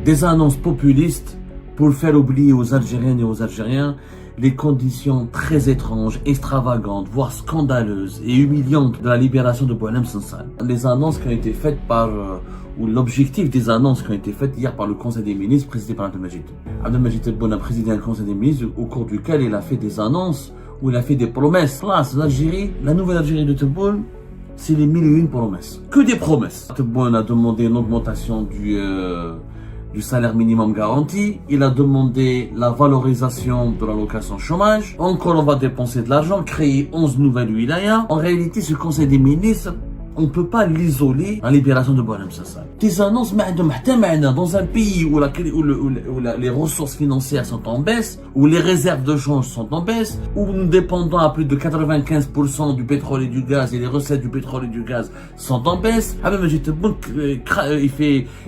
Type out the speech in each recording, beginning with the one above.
Des annonces populistes pour faire oublier aux Algériennes et aux Algériens les conditions très étranges, extravagantes, voire scandaleuses et humiliantes de la libération de Boualem Sansal. Les annonces qui ont été faites ou l'objectif des annonces qui ont été faites hier par le Conseil des ministres présidé par Abdelmajid. Abdelmajid Tebboune a présidé un Conseil des ministres au cours duquel il a fait des annonces, où il a fait des promesses. Là, c'est l'Algérie, la nouvelle Algérie de Tebboune, c'est les 1001 promesses. Que des promesses. Tebboune a demandé une augmentation du salaire minimum garanti, il a demandé la valorisation de l'allocation chômage, encore on va dépenser de l'argent, créer 11 nouvelles wilayas. En réalité, ce Conseil des ministres, on ne peut pas l'isoler en libération de Boualem Sansal. Des annonces dans un pays où les ressources financières sont en baisse, où les réserves de change sont en baisse, où nous dépendons à plus de 95% du pétrole et du gaz et les recettes du pétrole et du gaz sont en baisse.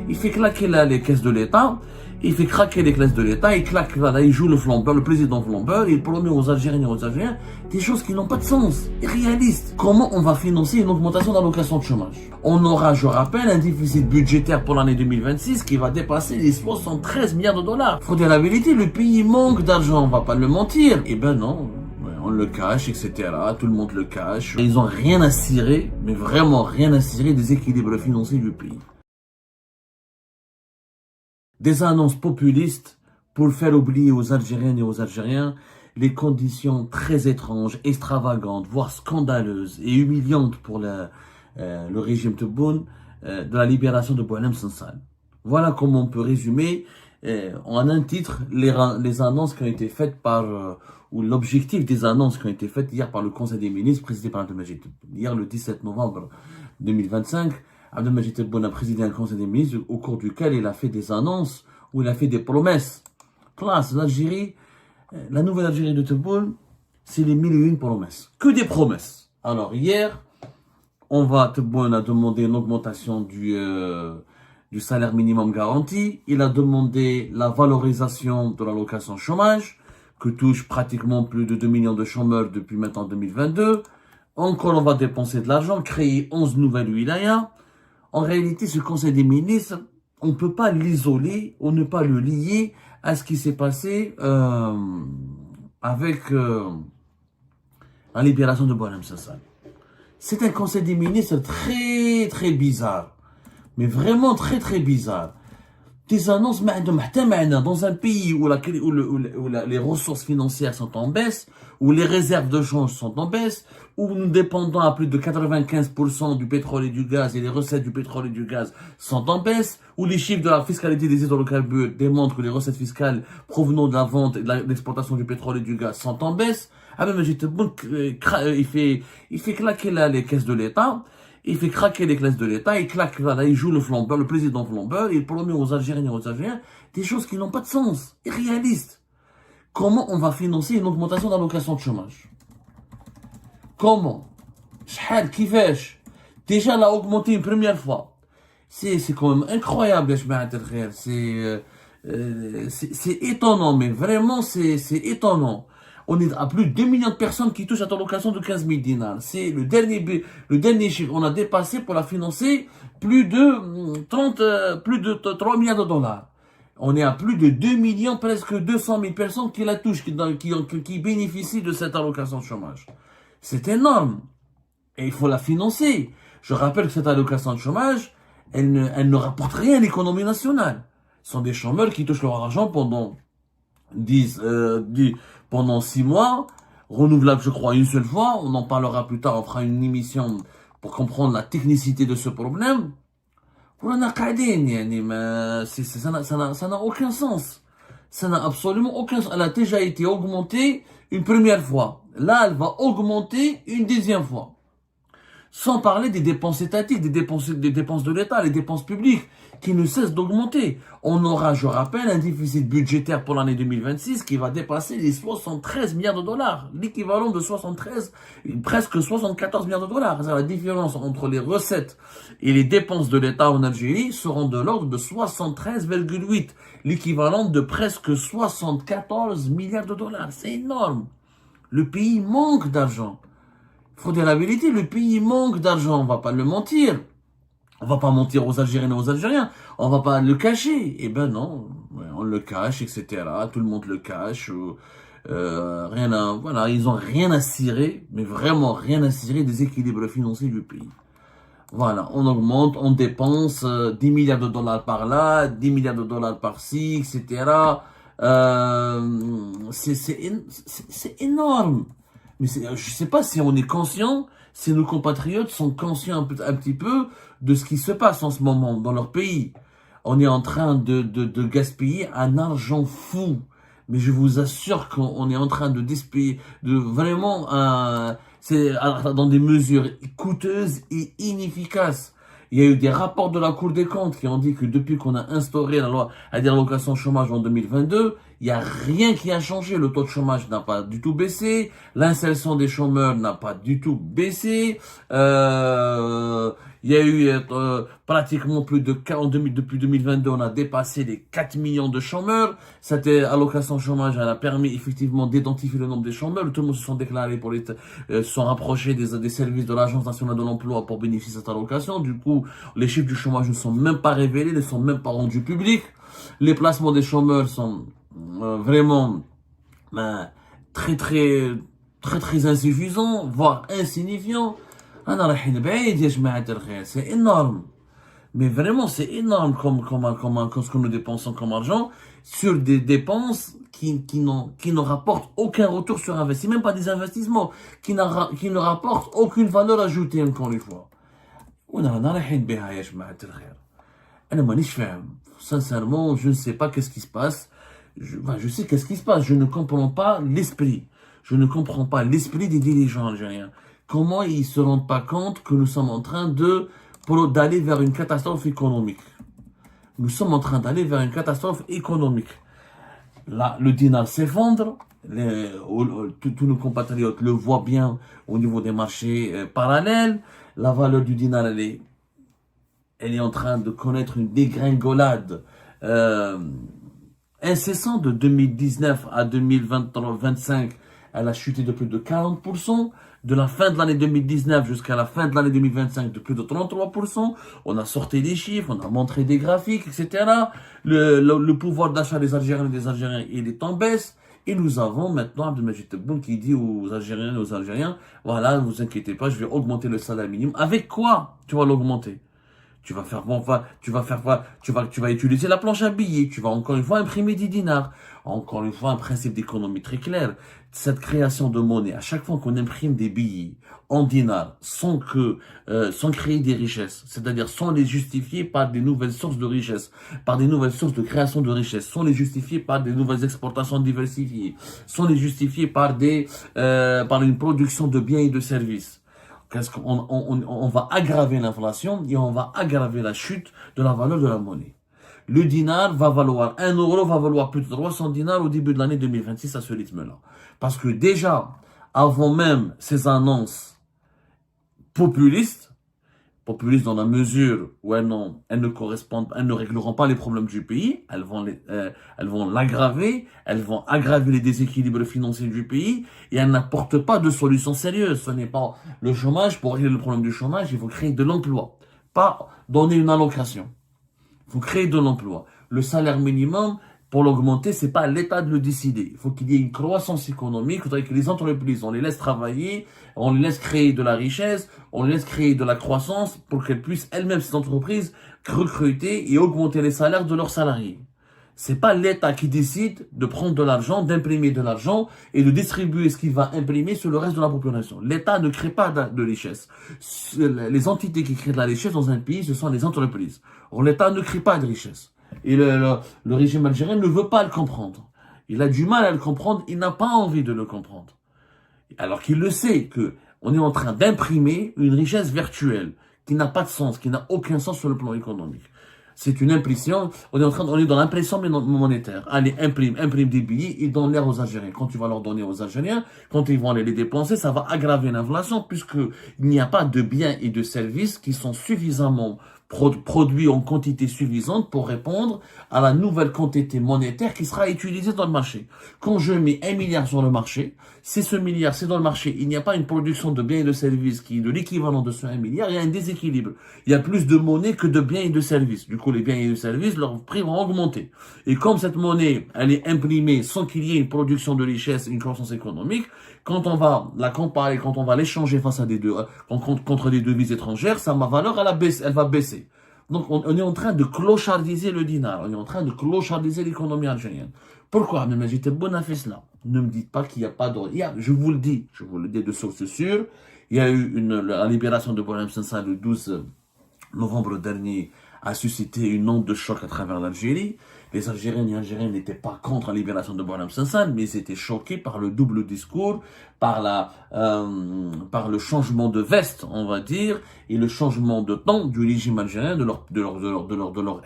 Il fait claquer les caisses de l'État. Il fait craquer les classes de l'État, il joue le flambeur, le président flambeur, il promet aux Algériens et aux Algériens des choses qui n'ont pas de sens, irréalistes. Comment on va financer une augmentation d'allocation de chômage? On aura, je rappelle, un déficit budgétaire pour l'année 2026 qui va dépasser les 73 milliards de dollars. Faut dire la vérité, le pays manque d'argent, on va pas le mentir. Eh ben non. On le cache, etc. Tout le monde le cache. Ils ont rien à cirer, mais vraiment rien à cirer des équilibres financiers du pays. Des annonces populistes pour faire oublier aux Algériennes et aux Algériens les conditions très étranges, extravagantes, voire scandaleuses et humiliantes pour le régime Tebboune de la libération de Boualem Sansal. Voilà comment on peut résumer en un titre les annonces qui ont été faites ou l'objectif des annonces qui ont été faites hier par le Conseil des ministres présidé par Abdelmajid Tebboune. Hier, le 17 novembre 2025, Abdelmajid Tebboune a présidé un Conseil des ministres au cours duquel il a fait des annonces, où il a fait des promesses. Classe, l'Algérie, la nouvelle Algérie de Tebboune, c'est les 1001 promesses. Que des promesses. Alors hier, Tebboune a demandé une augmentation du salaire minimum garanti. Il a demandé la valorisation de l'allocation chômage, que touche pratiquement plus de 2 millions de chômeurs depuis maintenant 2022. Encore on va dépenser de l'argent, créer 11 nouvelles wilayas. En réalité, ce Conseil des ministres, on ne peut pas l'isoler ou ne pas le lier à ce qui s'est passé avec la libération de Boualem Sansal. C'est un Conseil des ministres très très bizarre, mais vraiment très très bizarre. Des annonces dans un pays où les ressources financières sont en baisse, où les réserves de change sont en baisse, où nous dépendons à plus de 95% du pétrole et du gaz et les recettes du pétrole et du gaz sont en baisse, où les chiffres de la fiscalité des hydrocarbures démontrent que les recettes fiscales provenant de la vente et de l'exportation du pétrole et du gaz sont en baisse. Il fait claquer les caisses de l'État. Il fait craquer les classes de l'État, il joue le flambeur, le président flambeur, il promet aux Algériens et aux Algériens des choses qui n'ont pas de sens, irréalistes. Comment on va financer une augmentation d'allocation de chômage? Comment? Kifesh? Déjà l'a augmenté une première fois. C'est quand même incroyable, c'est étonnant, mais vraiment c'est étonnant. On est à plus de 2 millions de personnes qui touchent cette allocation de 15 000 dinars. C'est le dernier chiffre. On a dépassé pour la financer plus de 3 milliards de dollars. On est à plus de 2 millions, presque 200 000 personnes qui la touchent, qui bénéficient de cette allocation de chômage. C'est énorme. Et il faut la financer. Je rappelle que cette allocation de chômage, elle ne rapporte rien à l'économie nationale. Ce sont des chômeurs qui touchent leur argent pendant 6 mois, renouvelable je crois une seule fois, on en parlera plus tard, on fera une émission pour comprendre la technicité de ce problème. Ça n'a aucun sens. Ça n'a absolument aucun sens. Elle a déjà été augmentée une première fois. Là, elle va augmenter une deuxième fois. Sans parler des dépenses étatiques, des dépenses de l'État, les dépenses publiques, qui ne cessent d'augmenter. On aura, je rappelle, un déficit budgétaire pour l'année 2026 qui va dépasser les 73 milliards de dollars. L'équivalent de presque 74 milliards de dollars. La différence entre les recettes et les dépenses de l'État en Algérie seront de l'ordre de 73,8. L'équivalent de presque 74 milliards de dollars. C'est énorme. Le pays manque d'argent. Faut dire la vérité, le pays manque d'argent, on va pas le mentir. On va pas mentir aux Algériennes et aux Algériens, on va pas le cacher. Eh ben non, ouais, on le cache, etc. Tout le monde le cache. Rien à, voilà, ils ont rien à cirer, mais vraiment rien à cirer des équilibres financiers du pays. Voilà, on augmente, on dépense 10 milliards de dollars par là, 10 milliards de dollars par-ci, etc. C'est énorme. Mais je sais pas si on est conscient, si nos compatriotes sont conscients un petit peu de ce qui se passe en ce moment dans leur pays. On est en train de gaspiller un argent fou. Mais je vous assure qu'on est en train de gaspiller, de vraiment, c'est dans des mesures coûteuses et inefficaces. Il y a eu des rapports de la Cour des comptes qui ont dit que depuis qu'on a instauré la loi à l'allocation chômage en 2022, il n'y a rien qui a changé. Le taux de chômage n'a pas du tout baissé. L'insertion des chômeurs n'a pas du tout baissé. Il y a eu pratiquement plus de 40 depuis 2022, on a dépassé les 4 millions de chômeurs. Cette allocation chômage, elle a permis effectivement d'identifier le nombre des chômeurs. Tout le monde se sont déclarés pour se sont rapprochés des services de l'Agence nationale de l'emploi pour bénéficier de cette allocation. Du coup, les chiffres du chômage ne sont même pas révélés, ne sont même pas rendus publics. Les placements des chômeurs sont vraiment très insuffisants, voire insignifiants. C'est énorme. Mais vraiment, c'est énorme comme ce que nous dépensons comme argent sur des dépenses qui ne rapportent aucun retour sur investissement, même pas des investissements, qui ne rapportent aucune valeur ajoutée, encore une fois. Sincèrement, je ne sais pas qu'est-ce qui se passe. Je sais qu'est-ce qui se passe. Je ne comprends pas l'esprit. Je ne comprends pas l'esprit des dirigeants algériens. Comment ils se rendent pas compte que nous sommes en train d'aller vers une catastrophe économique. Nous sommes en train d'aller vers une catastrophe économique. Là, le dinar s'effondre. Tous nos compatriotes le voient bien au niveau des marchés parallèles. La valeur du dinar, elle est en train de connaître une dégringolade incessante de 2019 à 2025. Elle a chuté de plus de 40%. De la fin de l'année 2019 jusqu'à la fin de l'année 2025, de plus de 33%. On a sorti des chiffres, on a montré des graphiques, etc. Le pouvoir d'achat des Algériens et des Algériens, il est en baisse. Et nous avons maintenant Abdelmajid Tebboune qui dit aux Algériens et aux Algériens, voilà, ne vous inquiétez pas, je vais augmenter le salaire minimum. Avec quoi tu vas l'augmenter? Tu vas utiliser la planche à billets. Tu vas encore une fois imprimer 10 dinars. Encore une fois, un principe d'économie très clair. Cette création de monnaie, à chaque fois qu'on imprime des billets en dinars, sans créer des richesses, c'est-à-dire sans les justifier par des nouvelles sources de richesse, par des nouvelles sources de création de richesse, sans les justifier par des nouvelles exportations diversifiées, sans les justifier par une production de biens et de services. On va aggraver l'inflation et on va aggraver la chute de la valeur de la monnaie. Le dinar va valoir 1 euro, va valoir plus de 300 dinars au début de l'année 2026 à ce rythme-là. Parce que déjà, avant même ces annonces populistes dans la mesure où elles ne régleront pas les problèmes du pays, elles vont l'aggraver, elles vont aggraver les déséquilibres financiers du pays, et elles n'apportent pas de solution sérieuse. Ce n'est pas le chômage. Pour régler le problème du chômage, il faut créer de l'emploi, pas donner une allocation. Il faut créer de l'emploi. Le salaire minimum, pour l'augmenter, c'est pas à l'État de le décider. Il faut qu'il y ait une croissance économique. Il faudrait que les entreprises, on les laisse travailler, on les laisse créer de la richesse, on les laisse créer de la croissance pour qu'elles puissent elles-mêmes, ces entreprises, recruter et augmenter les salaires de leurs salariés. C'est pas l'État qui décide de prendre de l'argent, d'imprimer de l'argent et de distribuer ce qu'il va imprimer sur le reste de la population. L'État ne crée pas de richesse. Les entités qui créent de la richesse dans un pays, ce sont les entreprises. Or, l'État ne crée pas de richesse. Et le régime algérien ne veut pas le comprendre. Il a du mal à le comprendre, il n'a pas envie de le comprendre. Alors qu'il le sait, que on est en train d'imprimer une richesse virtuelle qui n'a pas de sens, qui n'a aucun sens sur le plan économique. C'est une impression, on est dans l'impression monétaire. Allez, imprime des billets et donne-les aux Algériens. Quand tu vas leur donner aux Algériens, quand ils vont aller les dépenser, ça va aggraver l'inflation puisque il n'y a pas de biens et de services qui sont suffisamment produit en quantité suffisante pour répondre à la nouvelle quantité monétaire qui sera utilisée dans le marché. Quand je mets 1 milliard sur le marché, si ce milliard c'est dans le marché, il n'y a pas une production de biens et de services qui est de l'équivalent de ce 1 milliard, il y a un déséquilibre. Il y a plus de monnaie que de biens et de services. Du coup, les biens et les services, leurs prix vont augmenter. Et comme cette monnaie, elle est imprimée sans qu'il y ait une production de richesse et une croissance économique, quand on va la comparer, quand on va l'échanger face à contre des devises étrangères, sa valeur, elle va baisser. Donc, on est en train de clochardiser le dinar. On est en train de clochardiser l'économie algérienne. Pourquoi, Abdelmajid Tebboune a fait cela? Ne me dites pas qu'il n'y a pas d'ordre. Je vous le dis de source sûre. Il y a eu la libération de Boualem Sansal le 12 novembre dernier a suscité une onde de choc à travers l'Algérie. Les Algériens et Algériens n'étaient pas contre la libération de Boualem Sansal, mais ils étaient choqués par le double discours, par le changement de veste, on va dire, et le changement de temps du régime algérien, de leur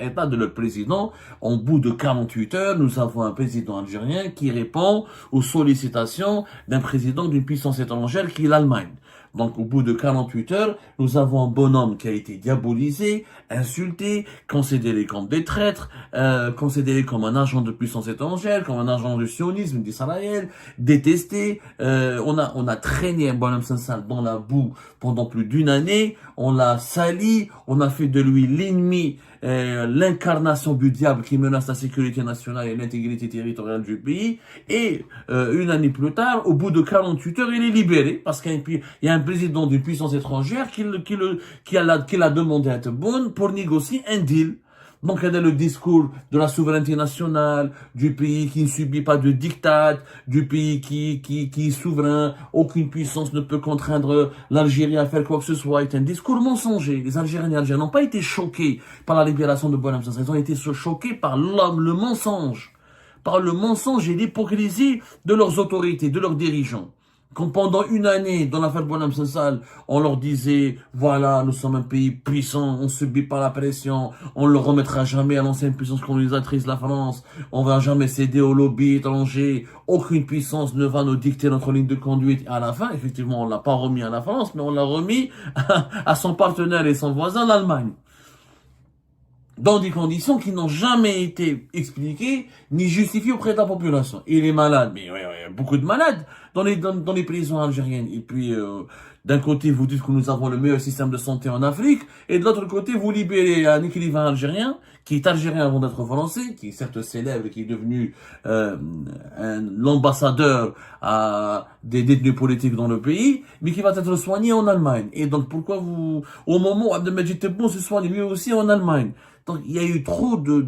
État, de leur président. En bout de 48 heures, nous avons un président algérien qui répond aux sollicitations d'un président d'une puissance étrangère qui est l'Allemagne. Donc, au bout de 48 heures, nous avons un bonhomme qui a été diabolisé, insulté, considéré comme des traîtres, considéré comme un agent de puissance étrangère, comme un agent du sionisme d'Israël, détesté. On a traîné un bonhomme Sansal dans la boue pendant plus d'une année. On l'a sali, on a fait de lui l'ennemi, l'incarnation du diable qui menace la sécurité nationale et l'intégrité territoriale du pays. Et une année plus tard, au bout de 48 heures, il est libéré parce qu'il y a un président d'une puissance étrangère qui l'a demandé à Tebboune pour négocier un deal. Donc, il y a le discours de la souveraineté nationale, du pays qui ne subit pas de diktat, du pays qui est souverain, aucune puissance ne peut contraindre l'Algérie à faire quoi que ce soit. C'est un discours mensonger. Les Algériens et les Algériens n'ont pas été choqués par la libération de Boualem Sansal. Ils ont été choqués par le mensonge, et l'hypocrisie de leurs autorités, de leurs dirigeants. Quand pendant une année, dans l'affaire Boualem Sansal, on leur disait, voilà, nous sommes un pays puissant, on ne subit pas la pression, on ne le remettra jamais à l'ancienne puissance colonisatrice, la France, on ne va jamais céder au lobby étranger, aucune puissance ne va nous dicter notre ligne de conduite. À la fin, effectivement, on ne l'a pas remis à la France, mais on l'a remis à son partenaire et son voisin, l'Allemagne. Dans des conditions qui n'ont jamais été expliquées ni justifiées auprès de la population. Il est malade, mais ouais, beaucoup de malades dans les prisons algériennes. Et puis, d'un côté, vous dites que nous avons le meilleur système de santé en Afrique, et de l'autre côté, vous libérez un écrivain algérien, qui est algérien avant d'être français, qui est certes célèbre, qui est devenu l'ambassadeur des détenus politiques dans le pays, mais qui va être soigné en Allemagne. Et donc, pourquoi au moment où Abdelmajid Tebboune se soigne lui aussi en Allemagne? Donc, il y a eu trop de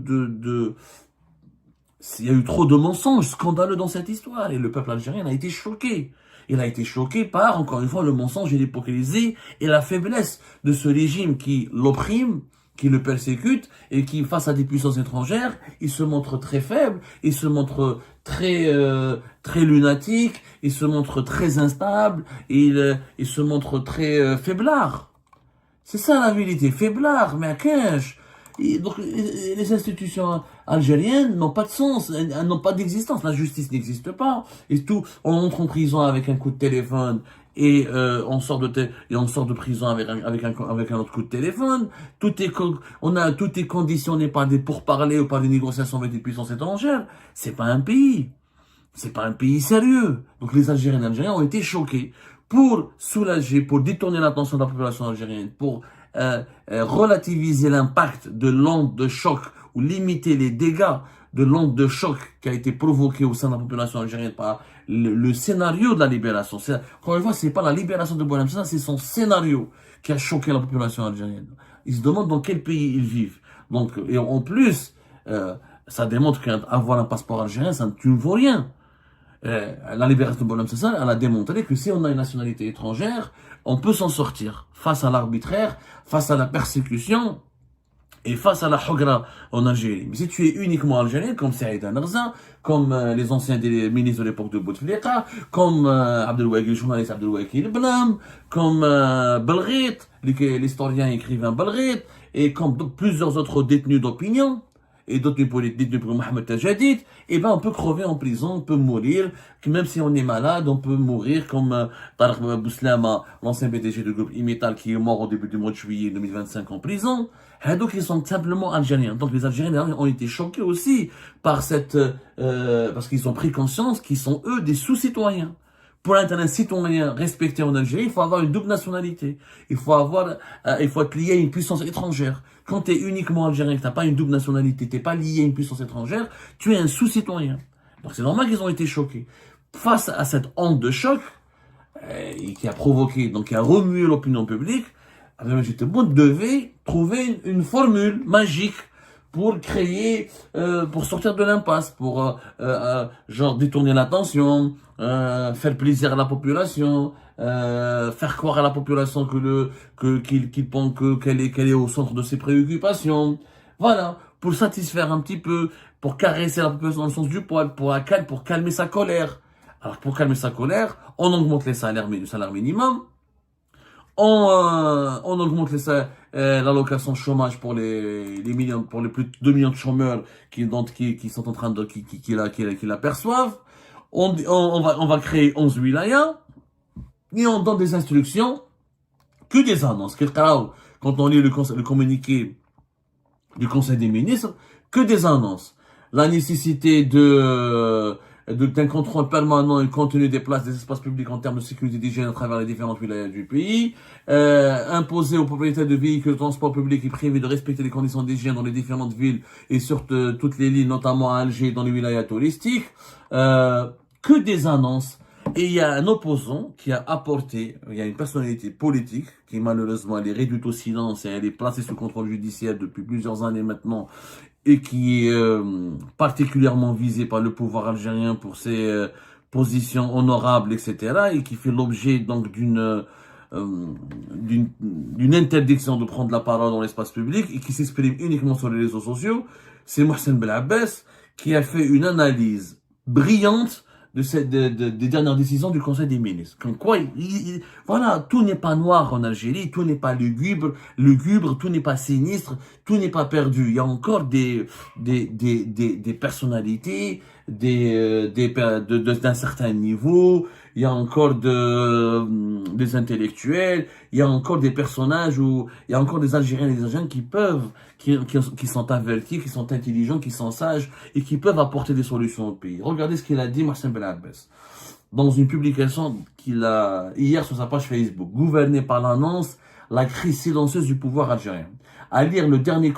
mensonges scandaleux dans cette histoire. Et le peuple algérien a été choqué. Il a été choqué par, encore une fois, le mensonge et l'hypocrisie et la faiblesse de ce régime qui l'opprime, qui le persécute et qui, face à des puissances étrangères, il se montre très faible, il se montre très lunatique, il se montre très instable, et il se montre très faiblard. C'est ça la vérité, faiblard, mais à quinche. Et donc, les institutions algériennes n'ont pas de sens, elles n'ont pas d'existence. La justice n'existe pas. Et tout, on entre en prison avec un coup de téléphone et on sort de prison avec un autre coup de téléphone. Tout est conditionné par des pourparlers ou par des négociations avec des puissances étrangères. C'est pas un pays. C'est pas un pays sérieux. Donc les Algériens et les Algériens ont été choqués pour soulager, pour détourner l'attention de la population algérienne, pour relativiser l'impact de l'onde de choc ou limiter les dégâts de l'onde de choc qui a été provoquée au sein de la population algérienne par le scénario de la libération. Encore une fois, c'est pas la libération de Boualem Sansal, c'est son scénario qui a choqué la population algérienne. Ils se demandent dans quel pays ils vivent. Donc, et en plus, ça démontre qu'avoir un passeport algérien, ça ne vaut rien. La libération de Boualem Sansal, elle a démontré que si on a une nationalité étrangère, on peut s'en sortir face à l'arbitraire, face à la persécution et face à la hogra en Algérie. Mais si tu es uniquement algérien, comme Saïd Narza, comme les anciens ministres de l'époque de Bouteflika, comme Abdelwahid, le journaliste Abdelwahid Blam, comme Belghit, l'historien écrivain Belghit, et comme plusieurs autres détenus d'opinion, et d'autres détenus pour Mohamed Tajadid, eh ben, on peut crever en prison, on peut mourir, que même si on est malade, on peut mourir comme Tarek Bouslama, l'ancien PDG du groupe Imital, qui est mort au début du mois de juillet 2025 en prison. Et donc, ils sont simplement algériens. Donc, les Algériens ont été choqués aussi par parce qu'ils ont pris conscience qu'ils sont, eux, des sous-citoyens. Pour être un citoyen respecté en Algérie, il faut avoir une double nationalité. Il faut être lié à une puissance étrangère. Quand tu es uniquement algérien, que tu n'as pas une double nationalité, tu n'es pas lié à une puissance étrangère, tu es un sous-citoyen. Donc c'est normal qu'ils ont été choqués. Face à cette onde de choc, qui a provoqué, donc qui a remué l'opinion publique, Abdelmajid Tebboune devait trouver une formule magique pour créer, pour sortir de l'impasse, pour genre détourner l'attention, faire plaisir à la population, faire croire à la population qu'il pense qu'elle est au centre de ses préoccupations. Voilà, pour satisfaire un petit peu, pour caresser la population dans le sens du poil, pour calmer sa colère. Alors pour calmer sa colère, on augmente le salaire minimum. On augmente l'allocation chômage pour les millions, pour les plus de 2 millions de chômeurs qui sont en train qui l'aperçoivent. On va créer 11 wilayas et on donne des instructions que des annonces. Quand on lit le communiqué du Conseil des ministres, que des annonces. La nécessité d'un contrôle permanent et continu des places des espaces publics en termes de sécurité d'hygiène à travers les différentes wilayas du pays, imposer aux propriétaires de véhicules de transport public et privés de respecter les conditions d'hygiène dans les différentes villes et sur toutes les lignes, notamment à Alger, dans les wilayas touristiques, que des annonces. Et il y a un opposant qui a apporté, il y a une personnalité politique qui malheureusement elle est réduite au silence et elle est placée sous contrôle judiciaire depuis plusieurs années maintenant et qui est particulièrement visée par le pouvoir algérien pour ses positions honorables, etc. et qui fait l'objet donc d'une interdiction de prendre la parole dans l'espace public et qui s'exprime uniquement sur les réseaux sociaux, c'est Mohsen Belabès qui a fait une analyse brillante des dernières décisions du Conseil des ministres. Comme quoi, voilà, tout n'est pas noir en Algérie, tout n'est pas lugubre, tout n'est pas sinistre, tout n'est pas perdu. Il y a encore des personnalités, d'un certain niveau, il y a encore des intellectuels, il y a encore des personnages il y a encore des Algériens et des Algériens qui sont avertis, qui sont intelligents, qui sont sages et qui peuvent apporter des solutions au pays. Regardez ce qu'il a dit, Mohsen Belabès, dans une publication qu'il a hier sur sa page Facebook. Gouverné par l'annonce, la crise silencieuse du pouvoir algérien. À lire le dernier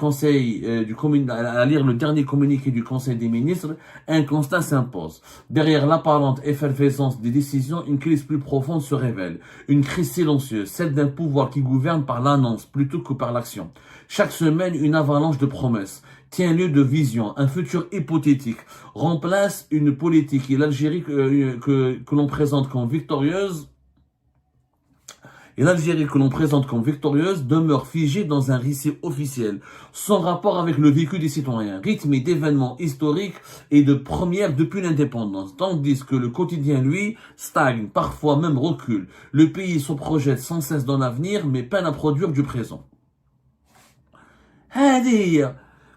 communiqué du Conseil des ministres, un constat s'impose. Derrière l'apparente effervescence des décisions, une crise plus profonde se révèle. Une crise silencieuse, celle d'un pouvoir qui gouverne par l'annonce plutôt que par l'action. Chaque semaine, une avalanche de promesses tient lieu de vision, un futur hypothétique, remplace une politique et l'Algérie que l'on présente comme victorieuse. Et l'Algérie que l'on présente comme victorieuse demeure figée dans un récit officiel, sans rapport avec le vécu des citoyens, rythmé d'événements historiques et de premières depuis l'indépendance, tandis que le quotidien, lui, stagne, parfois même recule. Le pays se projette sans cesse dans l'avenir, mais peine à produire du présent.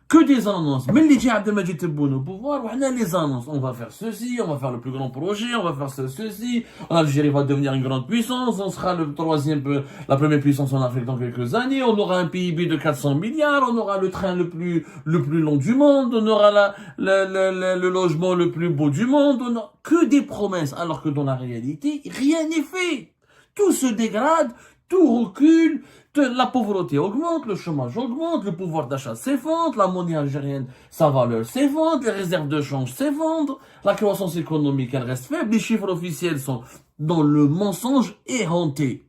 Que des annonces. Mais les gens Abdelmajid Tebboune au pouvoir, on a les annonces. On va faire ceci, on va faire le plus grand projet, on va faire ceci. L'Algérie va devenir une grande puissance, on sera la première puissance en Afrique dans quelques années, on aura un PIB de 400 milliards, on aura le train le plus long du monde, on aura le logement le plus beau du monde, que des promesses, alors que dans la réalité, rien n'est fait. Tout se dégrade, tout recule, la pauvreté augmente, le chômage augmente, le pouvoir d'achat s'effondre, la monnaie algérienne, sa valeur s'effondre, les réserves de change s'effondrent, la croissance économique, elle reste faible, les chiffres officiels sont dans le mensonge éhonté.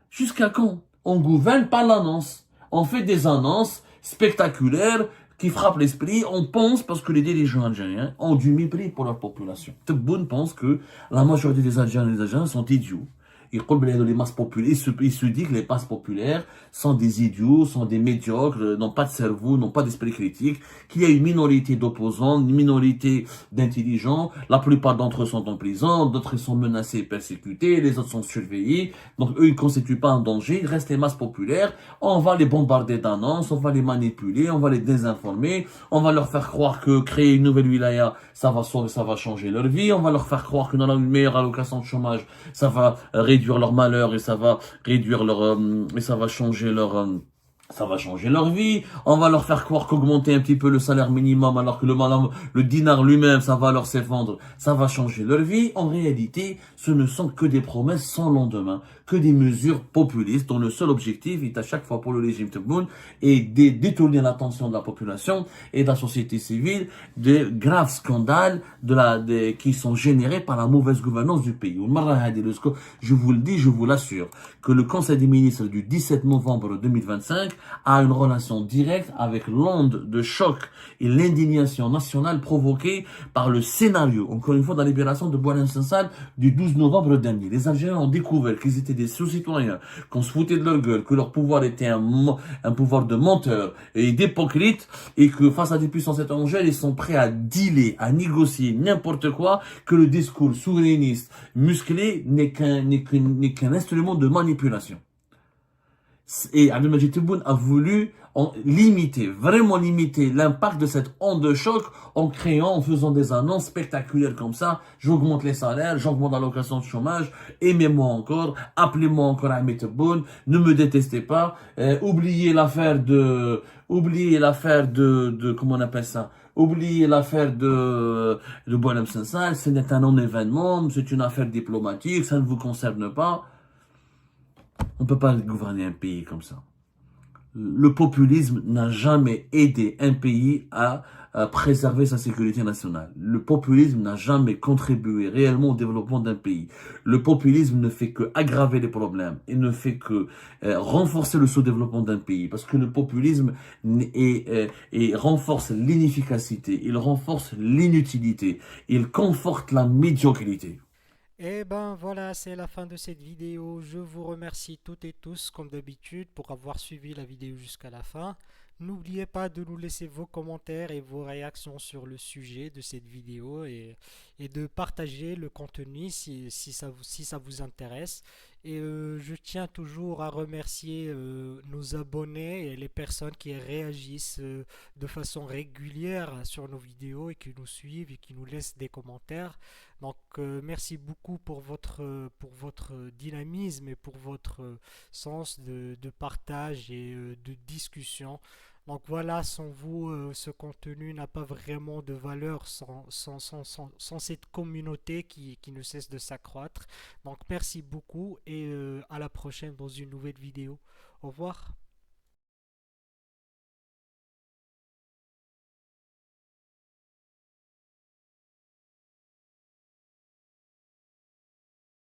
Jusqu'à quand? On gouverne par l'annonce. On fait des annonces spectaculaires qui frappent l'esprit. On pense, parce que les dirigeants algériens ont du mépris pour leur population. Tebboune pense que la majorité des Algériens et des Algériens sont idiots. les masses populaires. Il se dit que les masses populaires sont des idiots, sont des médiocres, n'ont pas de cerveau, n'ont pas d'esprit critique, qu'il y a une minorité d'opposants, une minorité d'intelligents. La plupart d'entre eux sont en prison, d'autres sont menacés et persécutés, les autres sont surveillés. Donc eux, ils ne constituent pas un danger. Il reste les masses populaires. On va les bombarder d'annonces, on va les manipuler, on va les désinformer, on va leur faire croire que créer une nouvelle wilaya, ça va changer leur vie. On va leur faire croire que dans une meilleure allocation de chômage, ça va réduire leur malheur et ça va réduire et ça va changer ça va changer leur vie. On va leur faire croire qu'augmenter un petit peu le salaire minimum alors que le dinar lui-même, ça va leur s'effondrer. Ça va changer leur vie. En réalité, ce ne sont que des promesses sans lendemain, que des mesures populistes dont le seul objectif est à chaque fois pour le régime Tebboune est de détourner l'attention de la population et de la société civile des graves scandales qui sont générés par la mauvaise gouvernance du pays. Je vous le dis, je vous l'assure, que le Conseil des ministres du 17 novembre 2025 a une relation directe avec l'onde de choc et l'indignation nationale provoquée par le scénario, encore une fois, de la libération de Boualem Sansal du 12 novembre dernier. Les Algériens ont découvert qu'ils étaient des sous-citoyens, qu'on se foutait de leur gueule, que leur pouvoir était un pouvoir de menteurs et d'hypocrites, et que face à des puissances étrangères, ils sont prêts à dealer, à négocier n'importe quoi, que le discours souverainiste musclé n'est qu'un instrument de manipulation. Et Abdelmadjid Tebboune a voulu vraiment limiter l'impact de cette onde de choc en faisant des annonces spectaculaires comme ça. J'augmente les salaires, j'augmente l'allocation de chômage, aimez-moi encore, appelez-moi encore Ahmed Tebboune, ne me détestez pas, oubliez l'affaire de, comment on appelle ça? Oubliez l'affaire de Boualem Sansal, ce n'est un non-événement, c'est une affaire diplomatique, ça ne vous concerne pas. On ne peut pas gouverner un pays comme ça. Le populisme n'a jamais aidé un pays à préserver sa sécurité nationale. Le populisme n'a jamais contribué réellement au développement d'un pays. Le populisme ne fait que aggraver les problèmes et ne fait que renforcer le sous-développement d'un pays. Parce que le populisme renforce l'inefficacité, il renforce l'inutilité, il conforte la médiocrité. Et ben voilà, c'est la fin de cette vidéo. Je vous remercie toutes et tous, comme d'habitude, pour avoir suivi la vidéo jusqu'à la fin. N'oubliez pas de nous laisser vos commentaires et vos réactions sur le sujet de cette vidéo et de partager le contenu si ça vous intéresse. Et je tiens toujours à remercier nos abonnés et les personnes qui réagissent de façon régulière sur nos vidéos et qui nous suivent et qui nous laissent des commentaires. Donc merci beaucoup pour votre dynamisme et pour votre sens de partage et de discussion. Donc voilà, sans vous, ce contenu n'a pas vraiment de valeur sans cette communauté qui ne cesse de s'accroître. Donc merci beaucoup et à la prochaine dans une nouvelle vidéo. Au revoir.